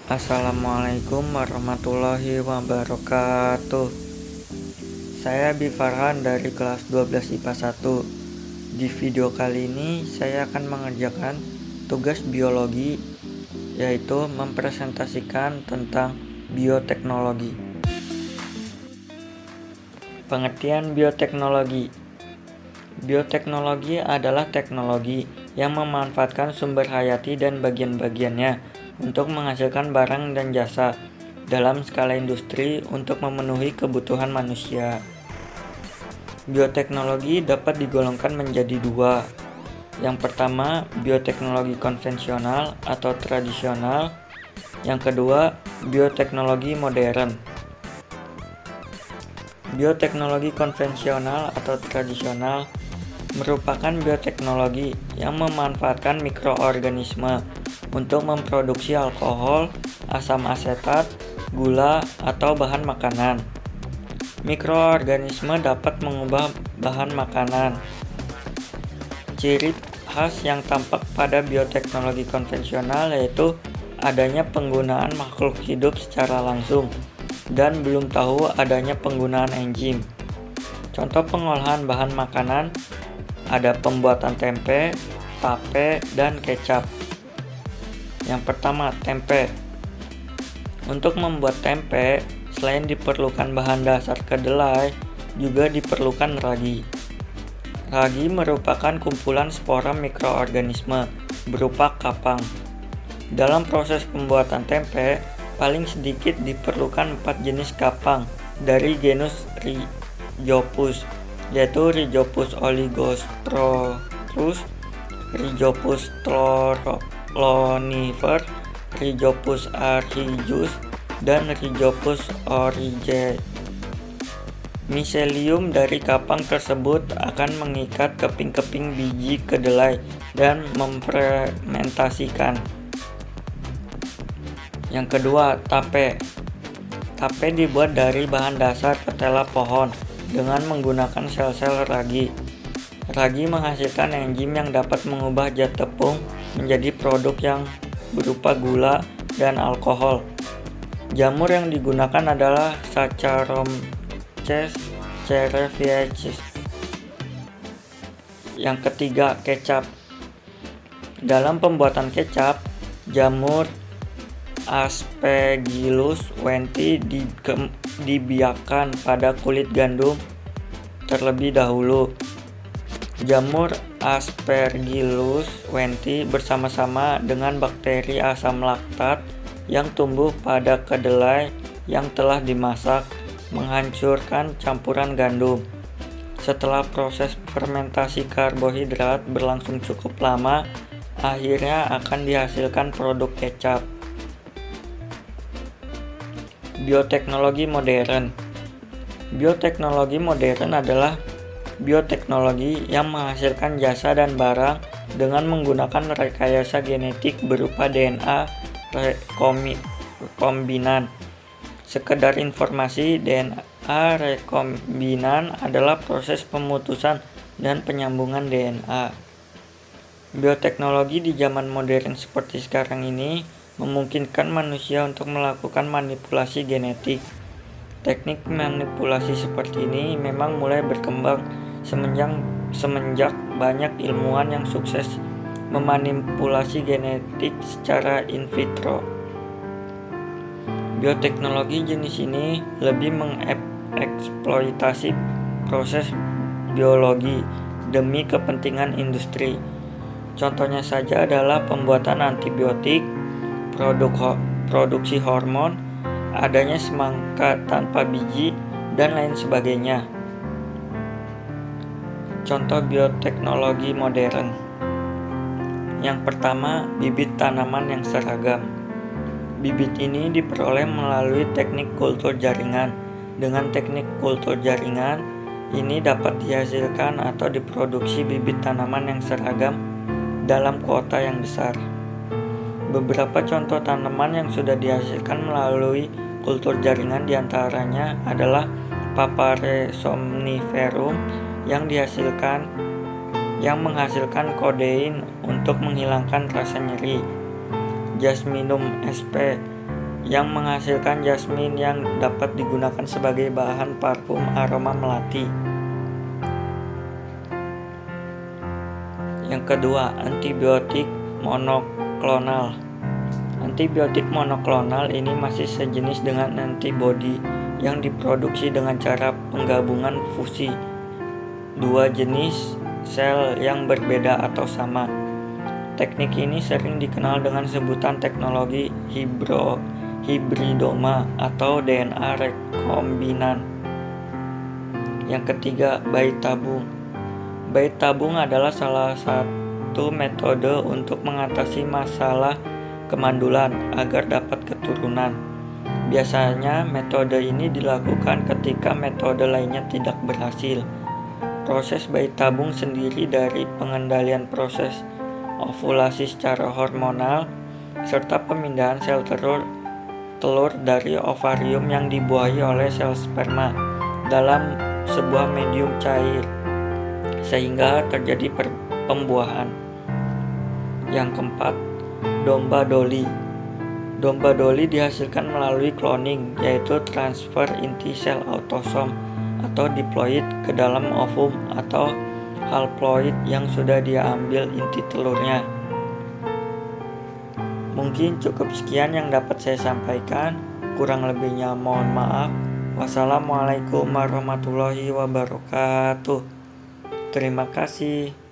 Assalamualaikum warahmatullahi wabarakatuh. Saya Bifarhan dari kelas 12 IPA 1. Di video kali ini saya akan mengerjakan tugas biologi, yaitu mempresentasikan tentang bioteknologi. Pengertian bioteknologi. Bioteknologi adalah teknologi yang memanfaatkan sumber hayati dan bagian-bagiannya untuk menghasilkan barang dan jasa dalam skala industri untuk memenuhi kebutuhan manusia. Bioteknologi dapat digolongkan menjadi dua. Yang pertama, bioteknologi konvensional atau tradisional. Yang kedua, bioteknologi modern. Bioteknologi konvensional atau tradisional merupakan bioteknologi yang memanfaatkan mikroorganisme untuk memproduksi alkohol, asam asetat, gula, atau bahan makanan. Mikroorganisme dapat mengubah bahan makanan. Ciri khas yang tampak pada bioteknologi konvensional yaitu adanya penggunaan makhluk hidup secara langsung dan belum tahu adanya penggunaan enzim. Contoh pengolahan bahan makanan ada pembuatan tempe, tape, dan kecap. Yang pertama, tempe. Untuk membuat tempe, selain diperlukan bahan dasar kedelai, juga diperlukan ragi. Ragi merupakan kumpulan spora mikroorganisme berupa kapang. Dalam proses pembuatan tempe, paling sedikit diperlukan 4 jenis kapang dari genus Rhizopus, yaitu Rhizopus oligostrorus, Rhizopus stolonifer, Rhizopus archijus, dan Rhizopus oryzae. Miselium dari kapang tersebut akan mengikat keping-keping biji kedelai dan memfermentasikan. Yang kedua, tape. Tape dibuat dari bahan dasar ketela pohon dengan menggunakan sel-sel ragi. Ragi menghasilkan enzim yang dapat mengubah zat tepung menjadi produk yang berupa gula dan alkohol. Jamur yang digunakan adalah Saccharomyces cerevisiae. Yang ketiga, kecap. Dalam pembuatan kecap, jamur Aspergillus wenti dibiakkan pada kulit gandum terlebih dahulu. Jamur Aspergillus wenti bersama-sama dengan bakteri asam laktat yang tumbuh pada kedelai yang telah dimasak menghancurkan campuran gandum. Setelah proses fermentasi karbohidrat berlangsung cukup lama, akhirnya akan dihasilkan produk kecap. Bioteknologi modern. Bioteknologi modern adalah bioteknologi yang menghasilkan jasa dan barang dengan menggunakan rekayasa genetik berupa DNA rekombinan. Sekedar informasi, DNA rekombinan adalah proses pemutusan dan penyambungan DNA. Bioteknologi di zaman modern seperti sekarang ini memungkinkan manusia untuk melakukan manipulasi genetik. Teknik manipulasi seperti ini memang mulai berkembang semenjak banyak ilmuwan yang sukses memanipulasi genetik secara in vitro. Bioteknologi jenis ini lebih mengeksploitasi proses biologi demi kepentingan industri. Contohnya saja adalah pembuatan antibiotik, produksi hormon, adanya semangka tanpa biji, dan lain sebagainya. Contoh bioteknologi modern. Yang pertama, bibit tanaman yang seragam. Bibit ini diperoleh melalui teknik kultur jaringan. Dengan teknik kultur jaringan, ini dapat dihasilkan atau diproduksi bibit tanaman yang seragam dalam kuota yang besar. Beberapa contoh tanaman yang sudah dihasilkan melalui kultur jaringan diantaranya adalah Papare somniferum yang menghasilkan kodein untuk menghilangkan rasa nyeri, Jasminum sp. yang menghasilkan jasmin yang dapat digunakan sebagai bahan parfum aroma melati. Yang kedua, antibiotik monoklonal. Antibiotik monoklonal ini masih sejenis dengan antibodi yang diproduksi dengan cara penggabungan fusi dua jenis sel yang berbeda atau sama. Teknik ini sering dikenal dengan sebutan teknologi hibridoma atau DNA rekombinan. Yang ketiga, bayi tabung. Bayi tabung adalah salah satu metode untuk mengatasi masalah kemandulan agar dapat keturunan. Biasanya metode ini dilakukan ketika metode lainnya tidak berhasil. Proses bayi tabung sendiri dari pengendalian proses ovulasi secara hormonal serta pemindahan sel telur dari ovarium yang dibuahi oleh sel sperma dalam sebuah medium cair sehingga terjadi pembuahan. Yang keempat, domba doli. Domba doli dihasilkan melalui cloning, yaitu transfer inti sel autosom atau diploid ke dalam ovum atau haploid yang sudah diambil inti telurnya. Mungkin cukup sekian yang dapat saya sampaikan, kurang lebihnya mohon maaf. Wassalamualaikum warahmatullahi wabarakatuh. Terima kasih.